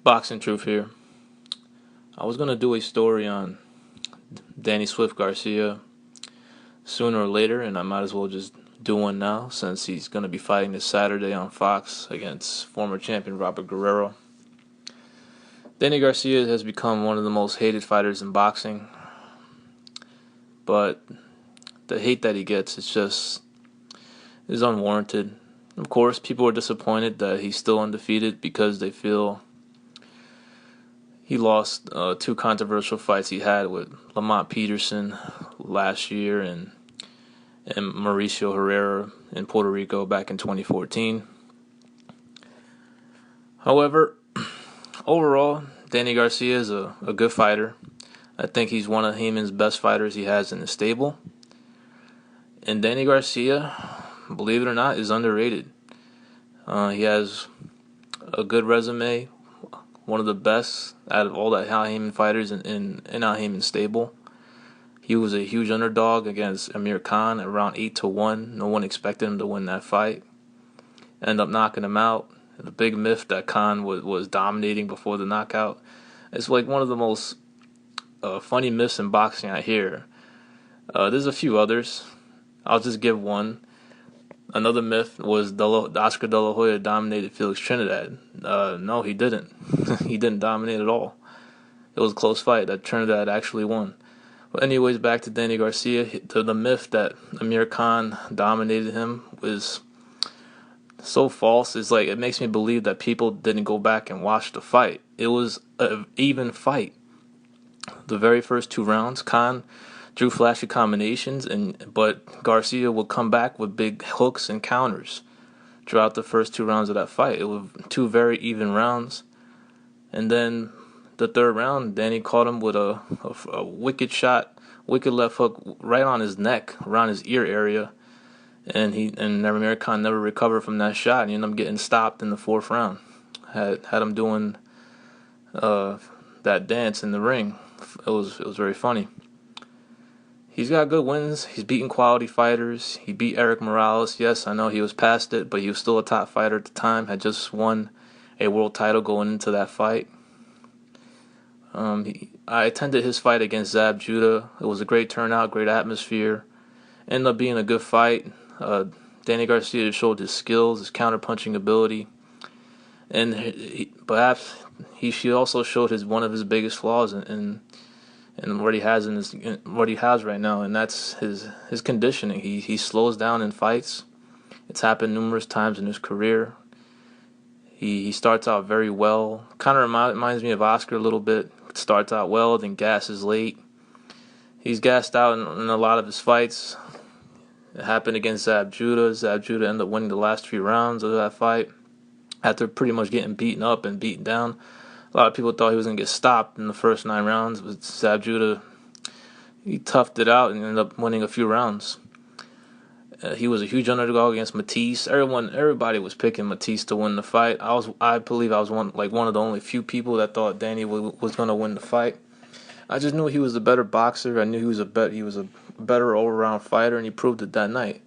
Boxing Truth here. I was going to do a story on Danny Swift Garcia sooner or later, and I might as well just do one now since he's going to be fighting this Saturday on Fox against former champion Robert Guerrero. Danny Garcia has become one of the most hated fighters in boxing, but the hate that he gets is unwarranted. Of course, people are disappointed that he's still undefeated because they feel he lost two controversial fights he had with Lamont Peterson last year and Mauricio Herrera in Puerto Rico back in 2014. However, overall, Danny Garcia is a good fighter. I think he's one of Heyman's best fighters he has in the stable. And Danny Garcia, believe it or not, is underrated. He has a good resume, one of the best out of all the Al Heyman fighters in Al Heyman's stable. He was a huge underdog against Amir Khan at around 8-1. No one expected him to win that fight. Ended up knocking him out. The big myth that Khan was dominating before the knockout. It's like one of the most funny myths in boxing I hear. There's a few others. I'll just give one. Another myth was Oscar De La Hoya dominated Felix Trinidad. No, he didn't. He didn't dominate at all. It was a close fight that Trinidad actually won. But anyways, back to Danny Garcia. The myth that Amir Khan dominated him was so false. It's like it makes me believe that people didn't go back and watch the fight. It was an even fight. The very first two rounds, Khan drew flashy combinations, but Garcia would come back with big hooks and counters throughout the first two rounds of that fight. It was two very even rounds. And then the third round, Danny caught him with a wicked shot, wicked left hook right on his neck, around his ear area. And Amir Khan never recovered from that shot, and he ended up getting stopped in the fourth round. Had him doing that dance in the ring. It was very funny. He's got good wins. He's beaten quality fighters. He beat Eric Morales. Yes, I know he was past it, but he was still a top fighter at the time. Had just won a world title going into that fight. I attended his fight against Zab Judah. It was a great turnout, great atmosphere. Ended up being a good fight. Danny Garcia showed his skills, his counter-punching ability. And perhaps he also showed one of his biggest flaws in what he has what he has right now, and that's his conditioning. He slows down in fights. It's happened numerous times in his career. He starts out very well. Kind of reminds me of Oscar a little bit. Starts out well, then gasses late. He's gassed out in a lot of his fights. It happened against Zab Judah. Zab Judah ended up winning the last 3 rounds of that fight after pretty much getting beaten up and beaten down. A lot of people thought he was going to get stopped in the first 9 rounds, but Zab Judah, he toughed it out and ended up winning a few rounds. He was a huge underdog against Matisse. Everybody was picking Matisse to win the fight. I believe I was one of the only few people that thought Danny was going to win the fight. I just knew he was a better boxer. I knew he was a better all-around fighter, and he proved it that night.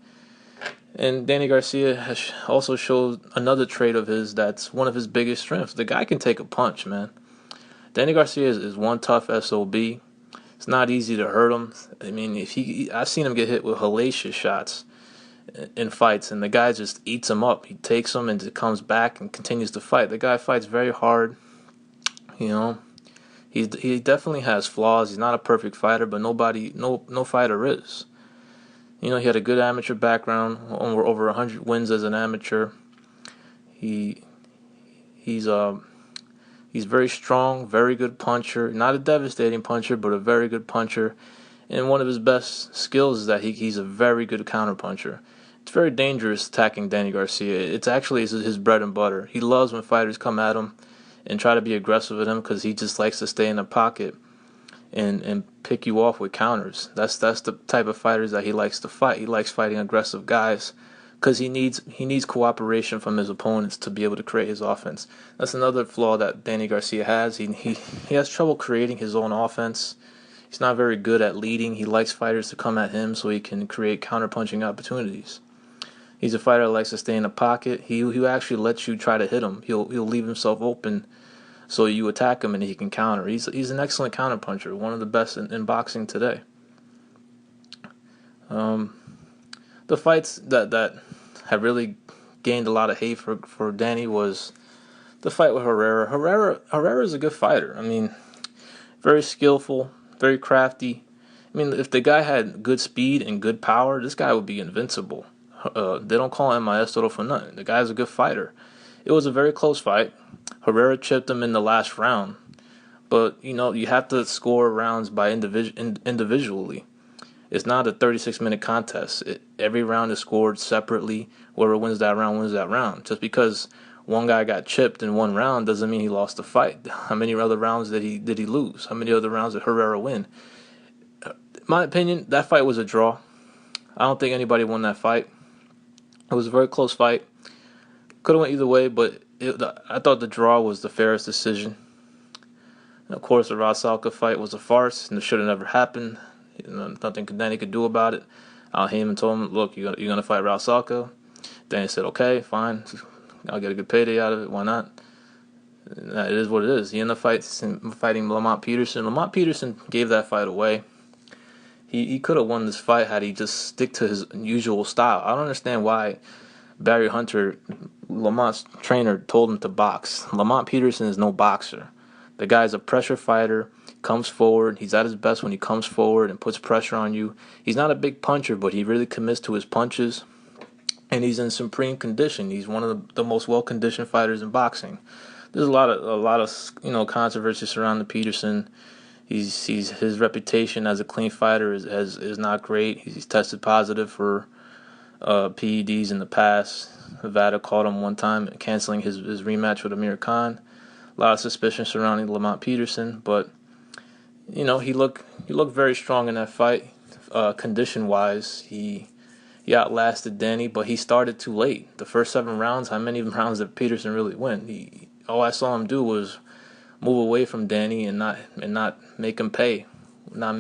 And Danny Garcia has also showed another trait of his that's one of his biggest strengths. The guy can take a punch, man. Danny Garcia is one tough SOB. It's not easy to hurt him. I mean, I've seen him get hit with hellacious shots in fights, and the guy just eats him up. He takes him and comes back and continues to fight. The guy fights very hard. You know, he definitely has flaws. He's not a perfect fighter, but no fighter is. You know, he had a good amateur background, over 100 wins as an amateur. He's very strong, very good puncher. Not a devastating puncher, but a very good puncher. And one of his best skills is that he's a very good counter puncher. It's very dangerous attacking Danny Garcia. It's actually his bread and butter. He loves when fighters come at him and try to be aggressive with him because he just likes to stay in the pocket and pick you off with counters. That's the type of fighters that he likes to fight. He likes fighting aggressive guys because he needs cooperation from his opponents to be able to create his offense. That's another flaw that Danny Garcia has. He has trouble creating his own offense. He's not very good at leading. He likes fighters to come at him so he can create counter-punching opportunities. He's a fighter that likes to stay in the pocket. He actually lets you try to hit him. He'll leave himself open So you attack him and he can counter. He's an excellent counter puncher, one of the best in boxing today. Um, the fights that have really gained a lot of hate for Danny was the fight with Herrera. Herrera is a good fighter. I mean, very skillful, very crafty. I mean, if the guy had good speed and good power, this guy would be invincible. They don't call him Maestro for nothing. The guy's a good fighter. It was a very close fight. Herrera chipped him in the last round. But, you have to score rounds by individually. It's not a 36-minute contest. Every round is scored separately. Whoever wins that round wins that round. Just because one guy got chipped in one round doesn't mean he lost the fight. How many other rounds did he lose? How many other rounds did Herrera win? In my opinion, that fight was a draw. I don't think anybody won that fight. It was a very close fight. Could have went either way, but I thought the draw was the fairest decision. And of course, the Rausalka fight was a farce, and it should have never happened. Nothing Danny could do about it. Al Heyman told him, "Look, you're gonna fight Rausalka." Danny said, "Okay, fine. I'll get a good payday out of it. Why not?" And it is what it is. He ended up fighting Lamont Peterson. Lamont Peterson gave that fight away. He could have won this fight had he just stick to his usual style. I don't understand why Barry Hunter, Lamont's trainer, told him to box. Lamont Peterson is no boxer. The guy's a pressure fighter, comes forward. He's at his best when he comes forward and puts pressure on you. He's not a big puncher, but he really commits to his punches. And he's in supreme condition. He's one of the most well-conditioned fighters in boxing. There's a lot of controversy surrounding Peterson. His reputation as a clean fighter is not great. He's tested positive for PEDs in the past. Nevada caught him one time canceling his rematch with Amir Khan. A lot of suspicion surrounding Lamont Peterson, but he looked very strong in that fight. Condition wise, he outlasted Danny, but he started too late. The first 7 rounds, how many rounds did Peterson really win? All I saw him do was move away from Danny and not make him pay, not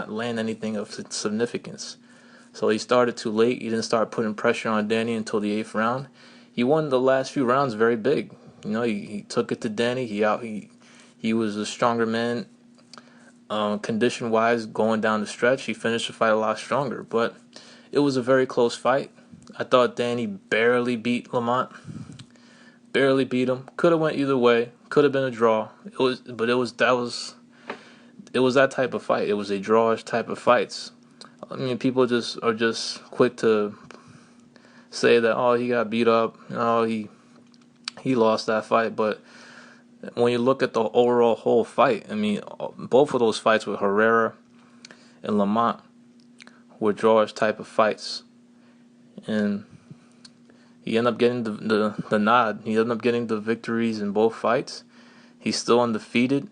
land anything of significance. So he started too late. He didn't start putting pressure on Danny until the 8th round. He won the last few rounds very big. He took it to Danny. He was a stronger man, condition wise, going down the stretch. He finished the fight a lot stronger, but it was a very close fight. I thought Danny barely beat Lamont. Barely beat him. Could have went either way. Could have been a draw. It was that type of fight. It was a drawish type of fights. I mean, people are just quick to say that, he got beat up. He lost that fight. But when you look at the overall whole fight, I mean, both of those fights with Herrera and Lamont were drawish type of fights. And he ended up getting the nod. He ended up getting the victories in both fights. He's still undefeated.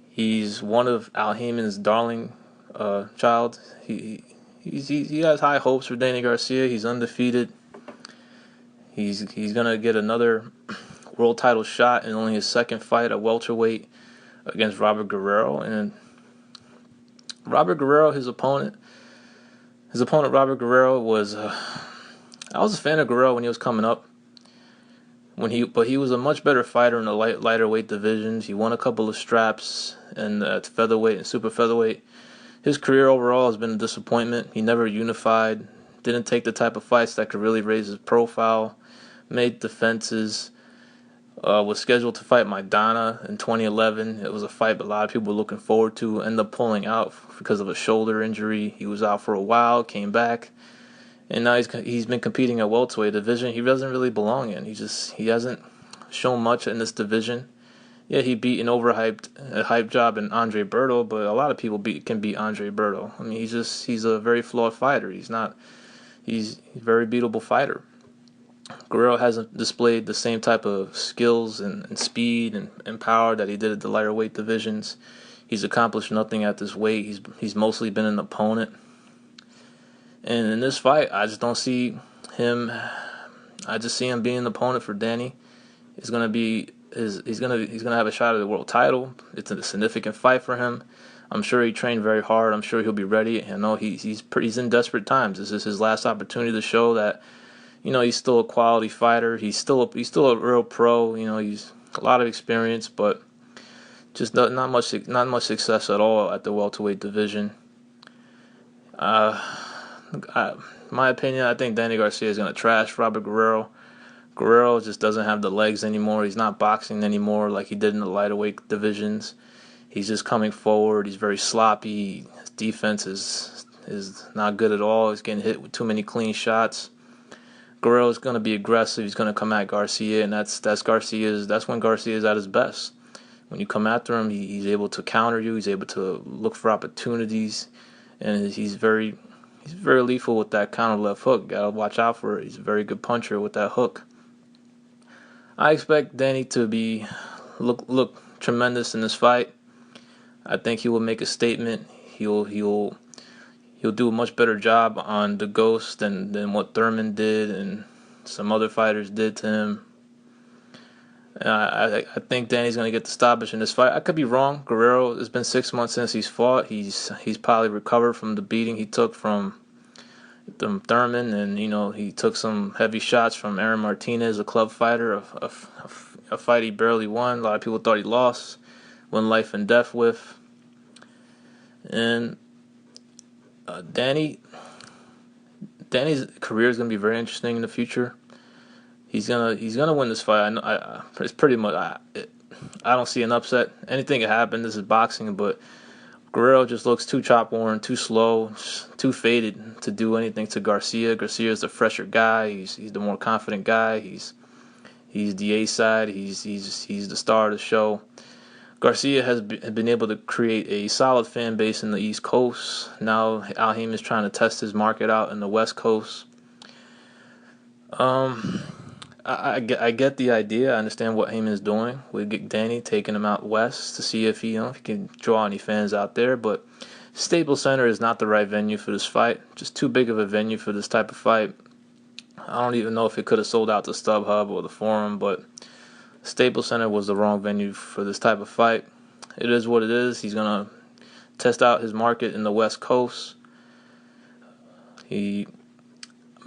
He's one of Al Heyman's darling child. He has high hopes for Danny Garcia. He's undefeated. He's gonna get another world title shot in only his second fight at welterweight against Robert Guerrero. And Robert Guerrero, his opponent Robert Guerrero was. I was a fan of Guerrero when he was coming up. But he was a much better fighter in the lighter weight divisions. He won a couple of straps at featherweight and super featherweight. His career overall has been a disappointment. He never unified. Didn't take the type of fights that could really raise his profile. Made defenses. Was scheduled to fight Maidana in 2011. It was a fight a lot of people were looking forward to. Ended up pulling out because of a shoulder injury. He was out for a while, came back. And now he's been competing at welterweight division he doesn't really belong in. He hasn't shown much in this division. Yeah, he beat an overhyped hype job in Andre Berto, but a lot of people can beat Andre Berto. I mean, he's a very flawed fighter. He's a very beatable fighter. Guerrero hasn't displayed the same type of skills and speed and power that he did at the lighter weight divisions. He's accomplished nothing at this weight. He's mostly been an opponent. And in this fight, I just don't see him. I just see him being an opponent for Danny. He's gonna have a shot at the world title. It's a significant fight for him. I'm sure he trained very hard. I'm sure he'll be ready. I know he's in desperate times. This is his last opportunity to show that he's still a quality fighter. He's still a real pro. He's a lot of experience, but Just not much success at all at the welterweight division. Uh, my opinion, I think Danny Garcia is going to trash Robert Guerrero. Guerrero just doesn't have the legs anymore. He's not boxing anymore like he did in the lightweight divisions. He's just coming forward. He's very sloppy. His defense is not good at all. He's getting hit with too many clean shots. Guerrero's going to be aggressive. He's going to come at Garcia, and that's when Garcia is at his best. When you come after him, he's able to counter you. He's able to look for opportunities, and he's very lethal with that counter left hook. Gotta watch out for it. He's a very good puncher with that hook. I expect Danny to look tremendous in this fight. I think he will make a statement. He'll do a much better job on the Ghost than what Thurman did and some other fighters did to him. I think Danny's going to get the stoppage in this fight. I could be wrong. Guerrero, it's been 6 months since he's fought. He's probably recovered from the beating he took from Thurman, and he took some heavy shots from Aaron Martinez, a club fighter, a fight he barely won. A lot of people thought he lost, won life and death with. And Danny's career is going to be very interesting in the future. He's gonna win this fight. It's pretty much. I don't see an upset. Anything can happen. This is boxing, but Guerrero just looks too chop worn, too slow, too faded to do anything to Garcia. Garcia is the fresher guy. He's the more confident guy. He's the A side. He's the star of the show. Garcia has been able to create a solid fan base in the East Coast. Now Al Haymon is trying to test his market out in the West Coast. I get the idea. I understand what Heyman is doing with Danny, taking him out west to see if he can draw any fans out there. But Staples Center is not the right venue for this fight. Just too big of a venue for this type of fight. I don't even know if it could have sold out to StubHub or the Forum, but Staples Center was the wrong venue for this type of fight. It is what it is. He's gonna test out his market in the West Coast. I'm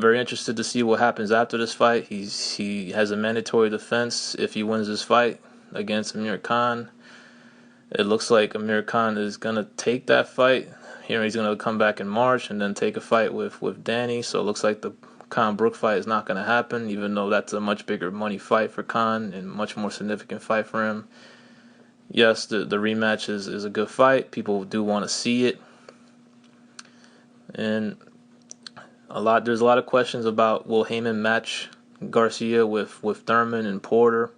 very interested to see what happens after this fight. He has a mandatory defense if he wins this fight against Amir Khan. It looks like Amir Khan is going to take that fight. He's going to come back in March and then take a fight with Danny. So it looks like the Khan-Brook fight is not going to happen, even though that's a much bigger money fight for Khan and much more significant fight for him. Yes, the rematch is a good fight. People do want to see it. And there's a lot of questions about will Heyman match Garcia with Thurman and Porter.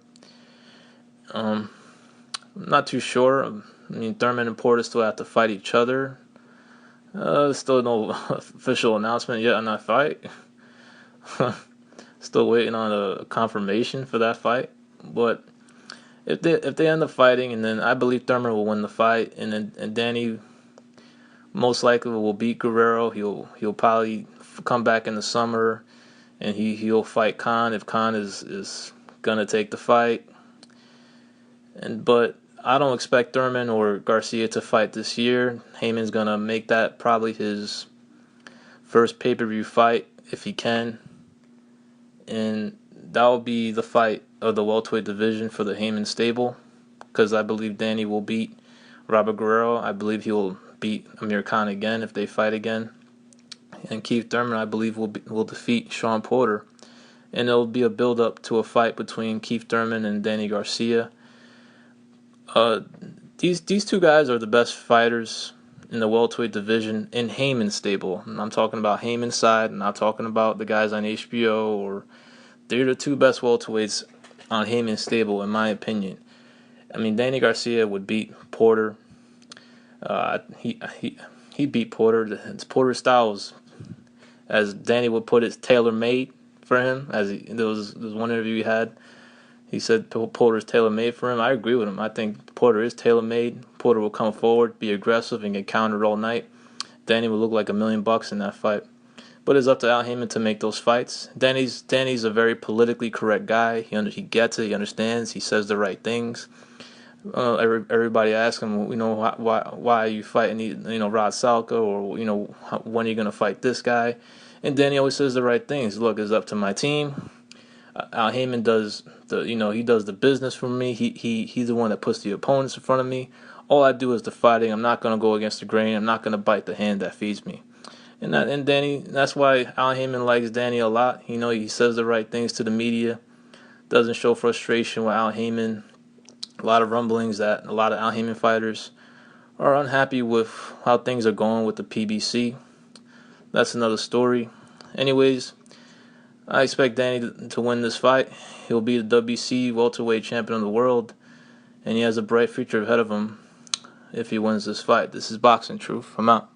I'm not too sure. I mean, Thurman and Porter still have to fight each other. There's still no official announcement yet on that fight. Still waiting on a confirmation for that fight. But if they end up fighting, and then I believe Thurman will win the fight, and Danny most likely will beat Guerrero. He'll probably come back in the summer, and he'll fight Khan if Khan is gonna take the fight. But I don't expect Thurman or Garcia to fight this year. Heyman's gonna make that probably his first pay-per-view fight if he can, and that will be the fight of the welterweight division for the Heyman stable, because I believe Danny will beat Robert Guerrero. I believe he will beat Amir Khan again if they fight again. And Keith Thurman, I believe, will defeat Sean Porter. And it'll be a build-up to a fight between Keith Thurman and Danny Garcia. These two guys are the best fighters in the welterweight division in Heyman's stable. And I'm talking about Heyman's side, and I'm talking about the guys on HBO. They're the two best welterweights on Heyman's stable, in my opinion. I mean, Danny Garcia would beat Porter. He beat Porter. Porter's style was, as Danny would put it, tailor-made for him. There was one interview he had. He said Porter's tailor-made for him. I agree with him. I think Porter is tailor-made. Porter will come forward, be aggressive, and get countered all night. Danny will look like $1 million in that fight. But it's up to Al Haymon to make those fights. Danny's a very politically correct guy. He gets it. He understands. He says the right things. Everybody asks him, why are you fighting, Rod Salka, or when are you going to fight this guy? And Danny always says the right things. Look, it's up to my team. Al Heyman does he does the business for me. He's the one that puts the opponents in front of me. All I do is the fighting. I'm not gonna go against the grain. I'm not gonna bite the hand that feeds me. And Danny, that's why Al Heyman likes Danny a lot. He says the right things to the media. Doesn't show frustration with Al Heyman. A lot of rumblings that a lot of Al Heyman fighters are unhappy with how things are going with the PBC. That's another story. Anyways, I expect Danny to win this fight. He'll be the WC welterweight champion of the world, and he has a bright future ahead of him if he wins this fight. This is Boxing Truth. I'm out.